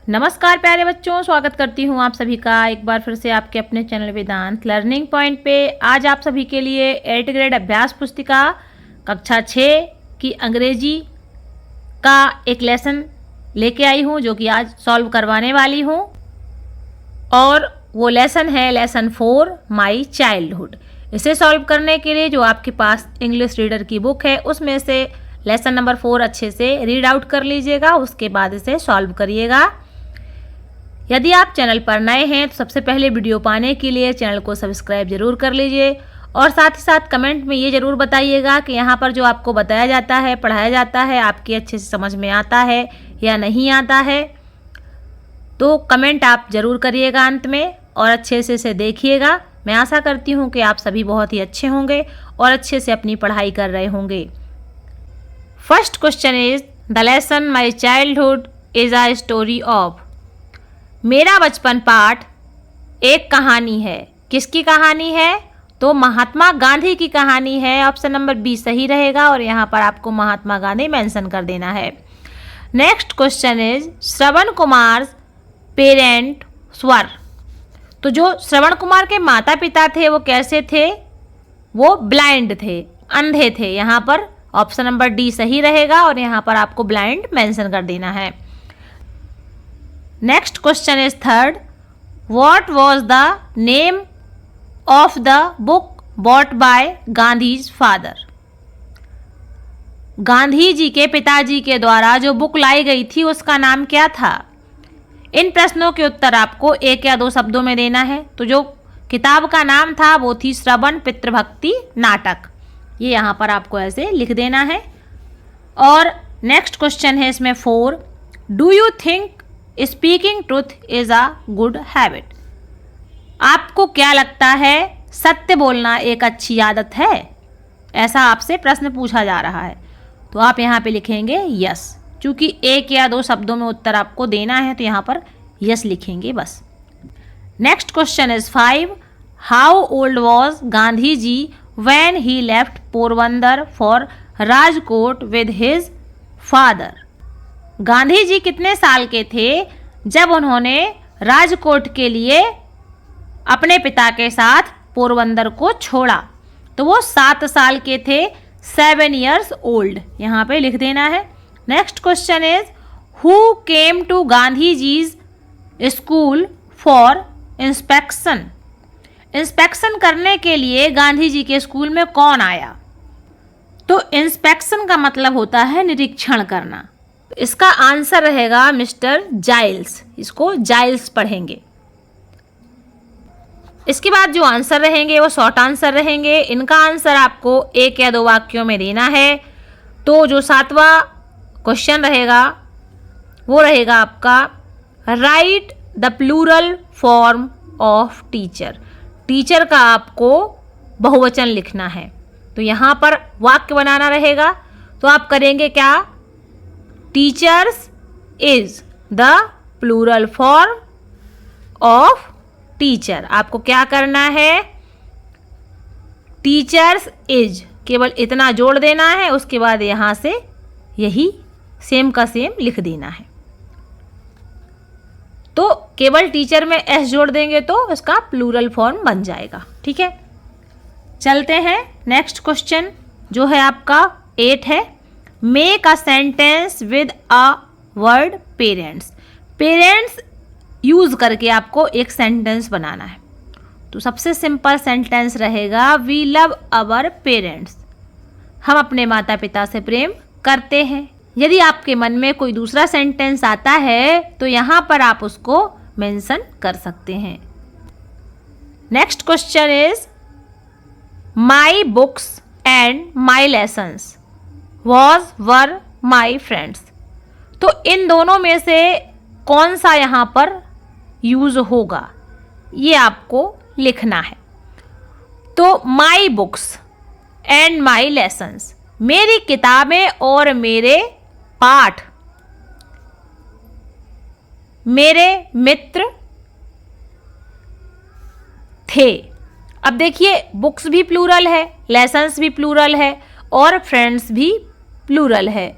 नमस्कार प्यारे बच्चों, स्वागत करती हूँ आप सभी का एक बार फिर से आपके अपने चैनल वेदांत लर्निंग पॉइंट पे। आज आप सभी के लिए 8th ग्रेड अभ्यास पुस्तिका कक्षा 6 की अंग्रेजी का एक लेसन लेके आई हूँ जो कि आज सॉल्व करवाने वाली हूँ। और वो लेसन है लेसन 4 माई चाइल्डहुड। इसे सॉल्व करने के लिए जो आपके पास इंग्लिश रीडर की बुक है उसमें से लेसन नंबर 4 अच्छे से रीड आउट कर लीजिएगा, उसके बाद इसे सॉल्व करिएगा। यदि आप चैनल पर नए हैं तो सबसे पहले वीडियो पाने के लिए चैनल को सब्सक्राइब जरूर कर लीजिए और साथ ही साथ कमेंट में ये ज़रूर बताइएगा कि यहाँ पर जो आपको बताया जाता है, पढ़ाया जाता है, आपके अच्छे से समझ में आता है या नहीं आता है। तो कमेंट आप ज़रूर करिएगा अंत में और अच्छे से इसे देखिएगा। मैं आशा करती हूँ कि आप सभी बहुत ही अच्छे होंगे और अच्छे से अपनी पढ़ाई कर रहे होंगे। First question is the lesson my childhood is a story of. मेरा बचपन पाठ एक कहानी है। किसकी कहानी है? तो महात्मा गांधी की कहानी है। ऑप्शन नंबर बी सही रहेगा और यहाँ पर आपको महात्मा गांधी मेंशन कर देना है। Next question is Shravan Kumar parent स्वर। तो जो श्रवण कुमार के माता पिता थे वो कैसे थे? वो ब्लाइंड थे, अंधे थे। यहाँ पर ऑप्शन नंबर डी सही रहेगा और यहाँ पर आपको ब्लाइंड मेंशन कर देना है। Next question is third what was the name of the book bought by Gandhi's father. Gandhi ji के पिताजी के द्वारा जो बुक लाई गई थी उसका नाम क्या था? इन प्रश्नों के उत्तर आपको एक या दो शब्दों में देना है। तो जो किताब का नाम था वो थी श्रवण पितृभक्ति नाटक। ये यहाँ पर आपको ऐसे लिख देना है। और नेक्स्ट क्वेश्चन है इसमें 4 do you think speaking truth is a good habit. आपको क्या लगता है सत्य बोलना एक अच्छी आदत है? ऐसा आपसे प्रश्न पूछा जा रहा है। तो आप यहाँ पे लिखेंगे यस। चूंकि एक या दो शब्दों में उत्तर आपको देना है तो यहाँ पर यस लिखेंगे बस। Next question is 5 how old was Gandhi ji when he left Porbandar for Rajkot with his father. Gandhi ji कितने साल के थे जब उन्होंने राजकोट के लिए अपने पिता के साथ पोरबंदर को छोड़ा? तो वो 7 साल के थे, 7 years old। यहाँ पे लिख देना है। Next question is who came to Gandhi ji's school for inspection. Inspection करने के लिए गांधी जी के स्कूल में कौन आया? तो इंस्पेक्शन का मतलब होता है निरीक्षण करना। इसका आंसर रहेगा मिस्टर जाइल्स। इसको जाइल्स पढ़ेंगे। इसके बाद जो आंसर रहेंगे वो शॉर्ट आंसर रहेंगे। इनका आंसर आपको एक या दो वाक्यों में देना है। तो जो 7वां क्वेश्चन रहेगा वो रहेगा आपका right the plural form of teacher. Teacher का आपको बहुवचन लिखना है। तो यहाँ पर वाक्य बनाना रहेगा। तो आप करेंगे क्या? Teachers is the plural form of teacher. आपको क्या करना है? टीचर्स इज केवल इतना जोड़ देना है, उसके बाद यहाँ से यही सेम का सेम लिख देना है। तो केवल टीचर में एस जोड़ देंगे तो इसका प्लूरल फॉर्म बन जाएगा। ठीक है, चलते हैं। नेक्स्ट क्वेश्चन जो है आपका 8 है make a sentence with a word parents. Parents use करके आपको एक सेंटेंस बनाना है। तो सबसे सिंपल सेंटेंस रहेगा वी लव आवर पेरेंट्स। हम अपने माता पिता से प्रेम करते हैं। यदि आपके मन में कोई दूसरा सेंटेंस आता है तो यहाँ पर आप उसको मेंशन कर सकते हैं। Next question is my books and my lessons was were my friends. तो इन दोनों में से कौन सा यहाँ पर यूज होगा ये आपको लिखना है। तो my books and my lessons, मेरी किताबें और मेरे पाठ, मेरे मित्र थे। अब देखिए बुक्स भी प्लूरल है, लेसन्स भी प्लूरल है और फ्रेंड्स भी प्लूरल है।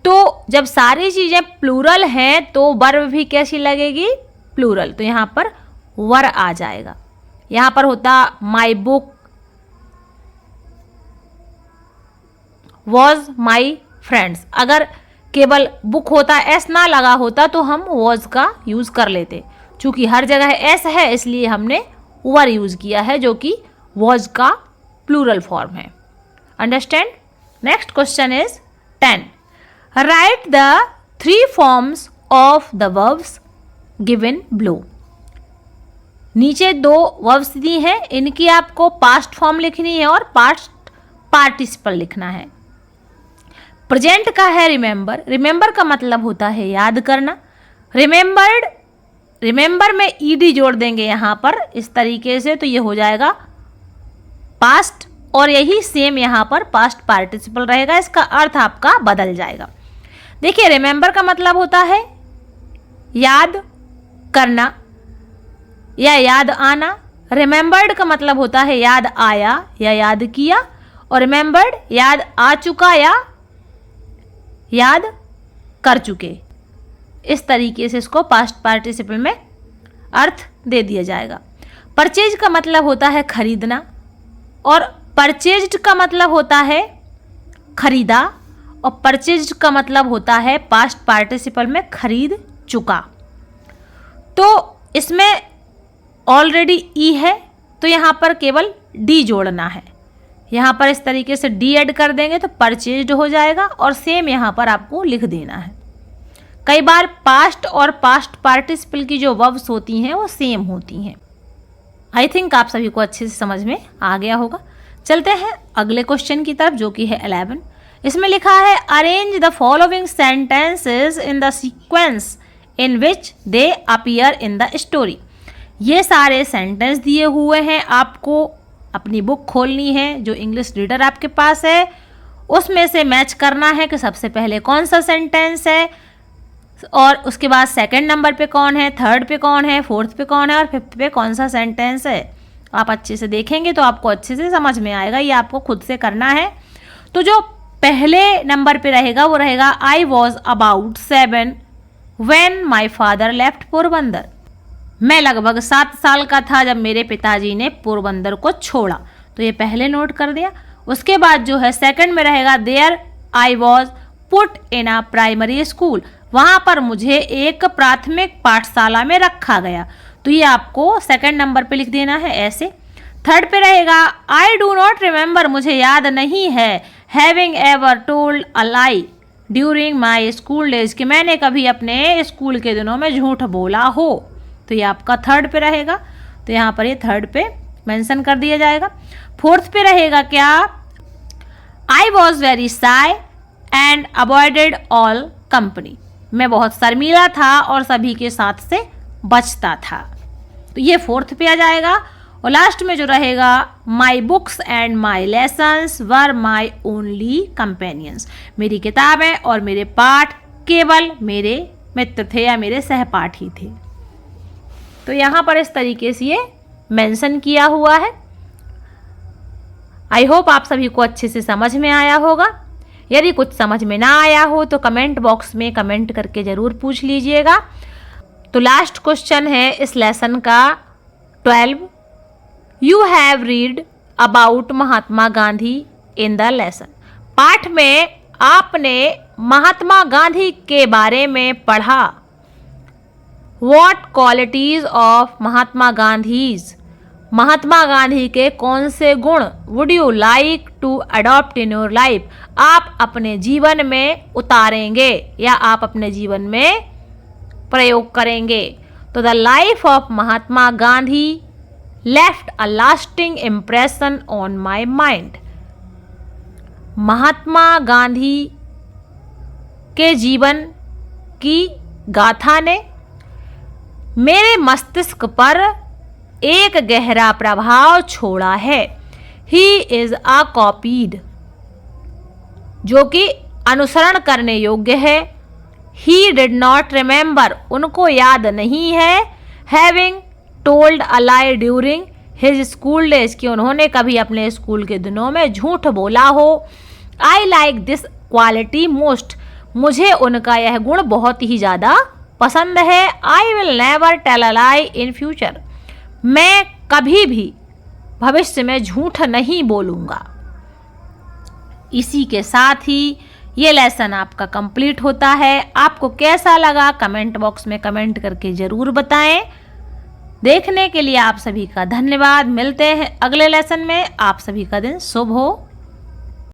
तो जब सारी चीज़ें प्लूरल हैं तो वर्ब भी कैसी लगेगी? प्लूरल। तो यहाँ पर वर आ जाएगा। यहाँ पर होता my book was my friends. अगर केवल बुक होता, एस ना लगा होता तो हम वॉज का यूज़ कर लेते। चूँकि हर जगह एस है इसलिए हमने वर यूज़ किया है, जो कि वॉज का प्लूरल फॉर्म है। Understand? Next question is 10. Right the 3 forms of the verbs given below. नीचे 2 वर्ब्स दी हैं, इनकी आपको पास्ट फॉर्म लिखनी है और पास्ट पार्टिसिपल लिखना है। प्रेजेंट का है रिमेंबर। रिमेंबर का मतलब होता है याद करना। रिमेंबर्ड, रिमेंबर में ईडी जोड़ देंगे यहाँ पर इस तरीके से, तो ये हो जाएगा पास्ट, और यही सेम यहाँ पर पास्ट पार्टिसिपल रहेगा। इसका अर्थ आपका बदल जाएगा। देखिए, रिमेंबर का मतलब होता है याद करना या याद आना। रिमेंबर्ड का मतलब होता है याद आया या याद किया, और रिमेंबर्ड याद आ चुका या याद कर चुके। इस तरीके से इसको पास्ट पार्टिसिपल में अर्थ दे दिया जाएगा। परचेज का मतलब होता है खरीदना, और परचेज्ड का मतलब होता है खरीदा, और परचेज्ड का मतलब होता है पास्ट पार्टिसिपल में खरीद चुका। तो इसमें ऑलरेडी ई है तो यहाँ पर केवल डी जोड़ना है। यहाँ पर इस तरीके से डी ऐड कर देंगे तो परचेज्ड हो जाएगा, और सेम यहाँ पर आपको लिख देना है। कई बार पास्ट और पास्ट पार्टिसिपल की जो वर्ब्स होती हैं वो सेम होती हैं। आई थिंक आप सभी को अच्छे से समझ में आ गया होगा। चलते हैं अगले क्वेश्चन की तरफ, जो कि है 11। इसमें लिखा है arrange the following sentences in the sequence in which they appear in the story. ये सारे सेंटेंस दिए हुए हैं, आपको अपनी बुक खोलनी है जो इंग्लिश रीडर आपके पास है, उसमें से मैच करना है कि सबसे पहले कौन सा सेंटेंस है, और उसके बाद सेकंड नंबर पे कौन है, थर्ड पे कौन है, फोर्थ पे कौन है, और फिफ्थ पे कौन सा सेंटेंस है। आप अच्छे से देखेंगे तो आपको अच्छे से समझ में आएगा। ये आपको खुद से करना है। तो जो पहले नंबर पे रहेगा वो रहेगा I was about 7 when my father left Porbandar. मैं लगभग 7 साल का था जब मेरे पिताजी ने पोरबंदर को छोड़ा। तो ये पहले नोट कर दिया। उसके बाद जो है सेकंड में रहेगा there I was put in a primary school. वहाँ पर मुझे एक प्राथमिक पाठशाला में रखा गया। तो ये आपको सेकंड नंबर पे लिख देना है ऐसे। थर्ड पे रहेगा आई डू नॉट रिमेंबर, मुझे याद नहीं है, having ever told a lie during my school days, कि मैंने कभी अपने स्कूल के दिनों में झूठ बोला हो। तो ये आपका थर्ड पे रहेगा। तो यहाँ पर ये थर्ड पे मेंशन कर दिया जाएगा। फोर्थ पे रहेगा क्या, I was very shy and avoided all company, मैं बहुत शर्मीला था और सभी के साथ से बचता था। तो ये फोर्थ पे आ जाएगा। और लास्ट में जो रहेगा my books and my lessons were my only companions, मेरी किताबें और मेरे पाठ केवल मेरे मित्र थे या मेरे सहपाठी थे। तो यहाँ पर इस तरीके से ये मेंशन किया हुआ है। आई होप आप सभी को अच्छे से समझ में आया होगा। यदि कुछ समझ में ना आया हो तो कमेंट बॉक्स में कमेंट करके ज़रूर पूछ लीजिएगा। तो लास्ट क्वेश्चन है इस लेसन का 12। You have read about Mahatma Gandhi in the lesson. पाठ में आपने महात्मा गांधी के बारे में पढ़ा। What qualities of Mahatma Gandhi's, Mahatma Gandhi के कौन से गुण would you like to adopt in your life, आप अपने जीवन में उतारेंगे या आप अपने जीवन में प्रयोग करेंगे। तो the life of Mahatma Gandhi left a lasting impression on my mind. Mahatma Gandhi के जीवन की गाथा ने मेरे मस्तिष्क पर एक गहरा प्रभाव छोड़ा है। ही इज अ कॉपीड, जो कि अनुसरण करने योग्य है। ही डिड नॉट रिमेंबर, उनको याद नहीं है। हैविंग टोल्ड अ लाई ड्यूरिंग हिज स्कूल डेज, कि उन्होंने कभी अपने स्कूल के दिनों में झूठ बोला हो। I like this quality most, मुझे उनका यह गुण बहुत ही ज़्यादा पसंद है। I will never tell a lie in future. मैं कभी भी भविष्य में झूठ नहीं बोलूँगा। इसी के साथ ही ये लेसन आपका कंप्लीट होता है। आपको कैसा लगा कमेंट बॉक्स में कमेंट करके ज़रूर बताएं। देखने के लिए आप सभी का धन्यवाद। मिलते हैं अगले लेसन में। आप सभी का दिन शुभ हो।